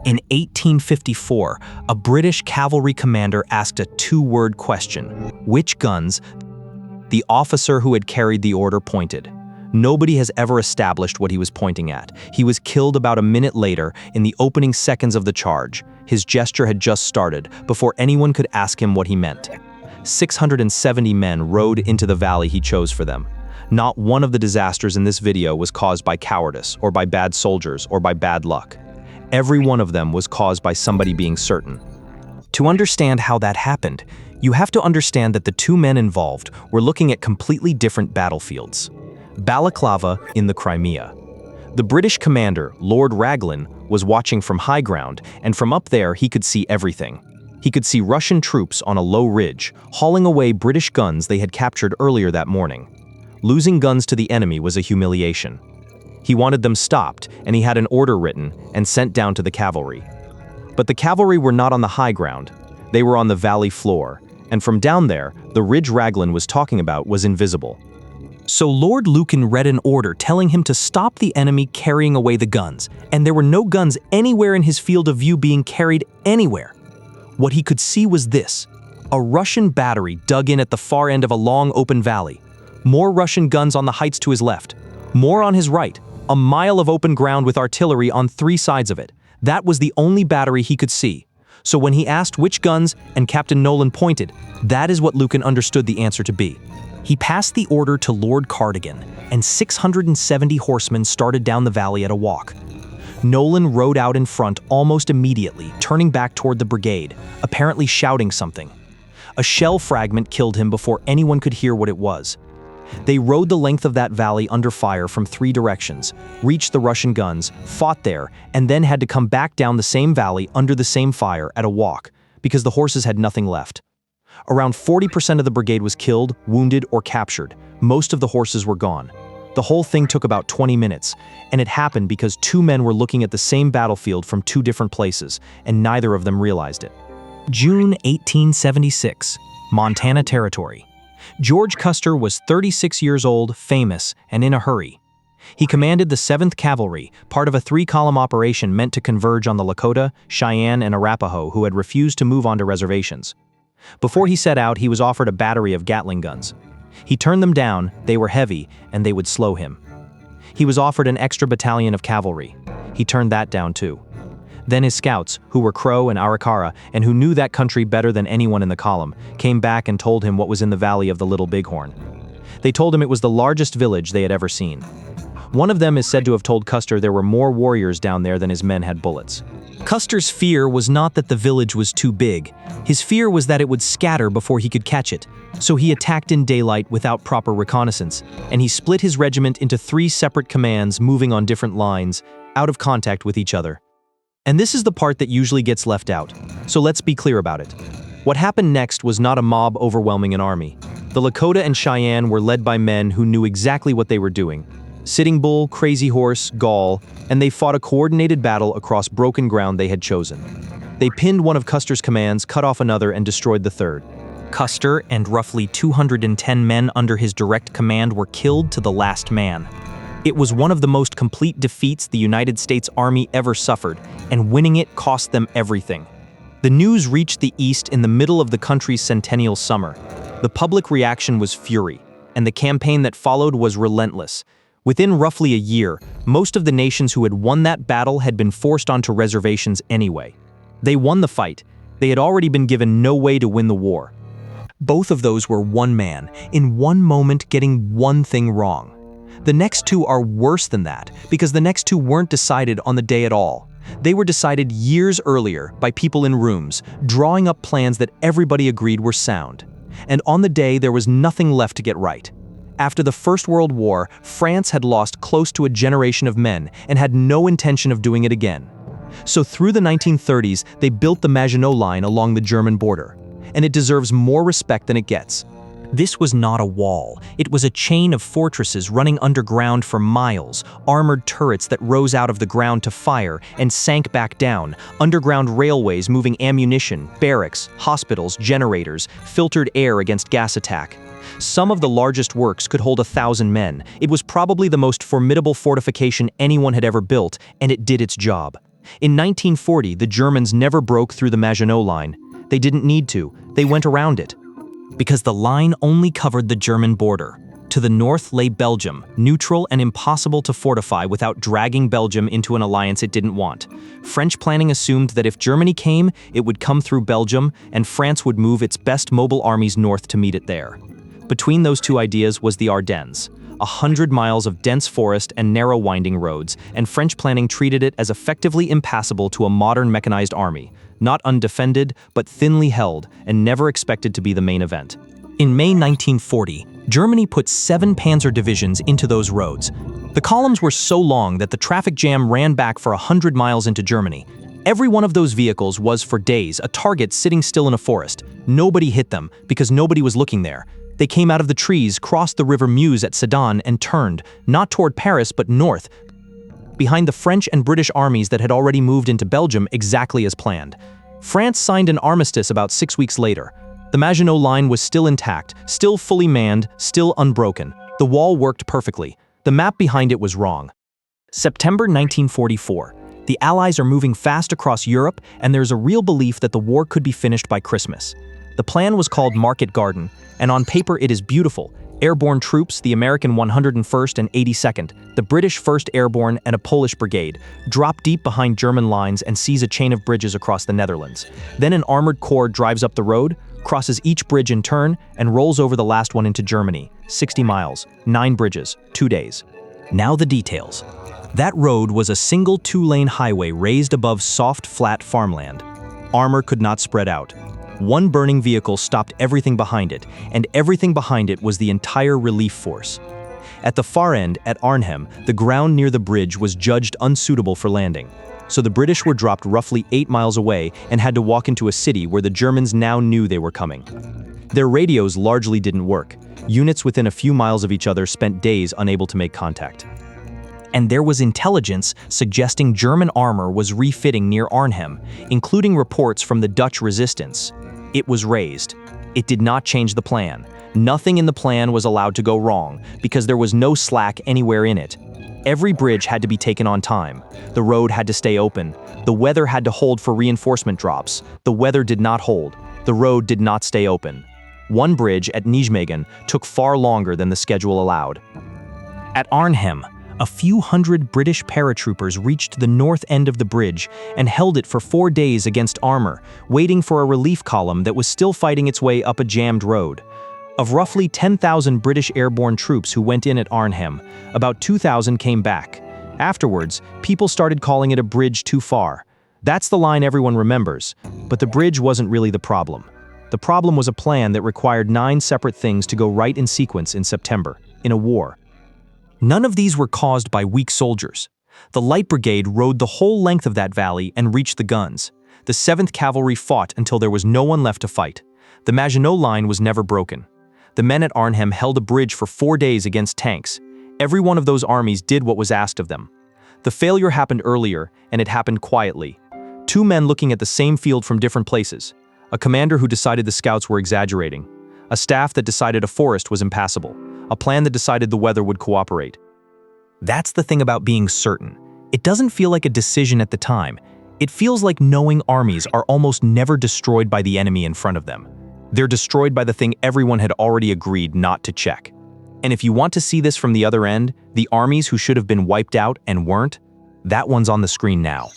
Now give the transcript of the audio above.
In 1854, a British cavalry commander asked a two-word question. Which guns? The officer who had carried the order pointed. Nobody has ever established what he was pointing at. He was killed about a minute later in the opening seconds of the charge. His gesture had just started, before anyone could ask him what he meant. 670 men rode into the valley he chose for them. Not one of the disasters in this video was caused by cowardice, or by bad soldiers, or by bad luck. Every one of them was caused by somebody being certain. To understand how that happened, you have to understand that the two men involved were looking at completely different battlefields. Balaclava in the Crimea. The British commander, Lord Raglan, was watching from high ground, and from up there he could see everything. He could see Russian troops on a low ridge, hauling away British guns they had captured earlier that morning. Losing guns to the enemy was a humiliation. He wanted them stopped, and he had an order written and sent down to the cavalry. But the cavalry were not on the high ground. They were on the valley floor, and from down there, the ridge Raglan was talking about was invisible. So Lord Lucan read an order telling him to stop the enemy carrying away the guns, and there were no guns anywhere in his field of view being carried anywhere. What he could see was this: a Russian battery dug in at the far end of a long open valley. More Russian guns on the heights to his left. More on his right. A mile of open ground with artillery on three sides of it. That was the only battery he could see. So when he asked which guns and Captain Nolan pointed, that is what Lucan understood the answer to be. He passed the order to Lord Cardigan, and 670 horsemen started down the valley at a walk. Nolan rode out in front almost immediately, turning back toward the brigade, apparently shouting something. A shell fragment killed him before anyone could hear what it was. They rode the length of that valley under fire from three directions, reached the Russian guns, fought there, and then had to come back down the same valley under the same fire at a walk, because the horses had nothing left. Around 40% of the brigade was killed, wounded, or captured. Most of the horses were gone. The whole thing took about 20 minutes, and it happened because two men were looking at the same battlefield from two different places, and neither of them realized it. June 1876, Montana Territory. George Custer was 36 years old, famous, and in a hurry. He commanded the 7th Cavalry, part of a 3-column operation meant to converge on the Lakota, Cheyenne, and Arapaho who had refused to move onto reservations. Before he set out, he was offered a battery of Gatling guns. He turned them down, they were heavy, and they would slow him. He was offered an extra battalion of cavalry. He turned that down too. Then his scouts, who were Crow and Arikara, and who knew that country better than anyone in the column, came back and told him what was in the valley of the Little Bighorn. They told him it was the largest village they had ever seen. One of them is said to have told Custer there were more warriors down there than his men had bullets. Custer's fear was not that the village was too big. His fear was that it would scatter before he could catch it. So he attacked in daylight without proper reconnaissance, and he split his regiment into 3 separate commands moving on different lines, out of contact with each other. And this is the part that usually gets left out, so let's be clear about it. What happened next was not a mob overwhelming an army. The Lakota and Cheyenne were led by men who knew exactly what they were doing. Sitting Bull, Crazy Horse, Gaul, and they fought a coordinated battle across broken ground they had chosen. They pinned one of Custer's commands, cut off another, and destroyed the third. Custer and roughly 210 men under his direct command were killed to the last man. It was one of the most complete defeats the United States Army ever suffered, and winning it cost them everything. The news reached the East in the middle of the country's centennial summer. The public reaction was fury, and the campaign that followed was relentless. Within roughly a year, most of the nations who had won that battle had been forced onto reservations anyway. They won the fight. They had already been given no way to win the war. Both of those were one man, in one moment getting one thing wrong. The next two are worse than that, because the next two weren't decided on the day at all. They were decided years earlier by people in rooms, drawing up plans that everybody agreed were sound. And on the day, there was nothing left to get right. After the First World War, France had lost close to a generation of men and had no intention of doing it again. So through the 1930s, they built the Maginot Line along the German border, and it deserves more respect than it gets. This was not a wall. It was a chain of fortresses running underground for miles, armored turrets that rose out of the ground to fire and sank back down, underground railways moving ammunition, barracks, hospitals, generators, filtered air against gas attack. Some of the largest works could hold 1,000 men. It was probably the most formidable fortification anyone had ever built, and it did its job. In 1940, the Germans never broke through the Maginot Line. They didn't need to. They went around it. Because the line only covered the German border. To the north lay Belgium, neutral and impossible to fortify without dragging Belgium into an alliance it didn't want. French planning assumed that if Germany came, it would come through Belgium, and France would move its best mobile armies north to meet it there. Between those two ideas was the Ardennes, 100 miles of dense forest and narrow winding roads, and French planning treated it as effectively impassable to a modern mechanized army, not undefended, but thinly held, and never expected to be the main event. In May 1940, Germany put 7 panzer divisions into those roads. The columns were so long that the traffic jam ran back for 100 miles into Germany. Every one of those vehicles was, for days, a target sitting still in a forest. Nobody hit them, because nobody was looking there. They came out of the trees, crossed the river Meuse at Sedan, and turned, not toward Paris but north, behind the French and British armies that had already moved into Belgium exactly as planned. France signed an armistice about 6 weeks later. The Maginot Line was still intact, still fully manned, still unbroken. The wall worked perfectly. The map behind it was wrong. September 1944. The Allies are moving fast across Europe, and there's a real belief that the war could be finished by Christmas. The plan was called Market Garden, and on paper it is beautiful. Airborne troops, the American 101st and 82nd, the British 1st Airborne, and a Polish brigade, drop deep behind German lines and seize a chain of bridges across the Netherlands. Then an armored corps drives up the road, crosses each bridge in turn, and rolls over the last one into Germany. 60 miles, 9 bridges, 2 days. Now the details. That road was a single 2-lane highway raised above soft, flat farmland. Armor could not spread out. One burning vehicle stopped everything behind it, and everything behind it was the entire relief force. At the far end, at Arnhem, the ground near the bridge was judged unsuitable for landing. So the British were dropped roughly 8 miles away and had to walk into a city where the Germans now knew they were coming. Their radios largely didn't work. Units within a few miles of each other spent days unable to make contact. And there was intelligence suggesting German armor was refitting near Arnhem, including reports from the Dutch resistance. It was raised. It did not change the plan. Nothing in the plan was allowed to go wrong, because there was no slack anywhere in it. Every bridge had to be taken on time. The road had to stay open. The weather had to hold for reinforcement drops. The weather did not hold. The road did not stay open. One bridge at Nijmegen took far longer than the schedule allowed. At Arnhem, a few hundred British paratroopers reached the north end of the bridge and held it for 4 days against armor, waiting for a relief column that was still fighting its way up a jammed road. Of roughly 10,000 British airborne troops who went in at Arnhem, about 2,000 came back. Afterwards, people started calling it a bridge too far. That's the line everyone remembers, but the bridge wasn't really the problem. The problem was a plan that required 9 separate things to go right in sequence in September, in a war. None of these were caused by weak soldiers. The Light Brigade rode the whole length of that valley and reached the guns. The 7th Cavalry fought until there was no one left to fight. The Maginot Line was never broken. The men at Arnhem held a bridge for 4 days against tanks. Every one of those armies did what was asked of them. The failure happened earlier, and it happened quietly. 2 men looking at the same field from different places. A commander who decided the scouts were exaggerating. A staff that decided a forest was impassable. A plan that decided the weather would cooperate. That's the thing about being certain. It doesn't feel like a decision at the time. It feels like knowing armies are almost never destroyed by the enemy in front of them. They're destroyed by the thing everyone had already agreed not to check. And if you want to see this from the other end, the armies who should have been wiped out and weren't, that one's on the screen now.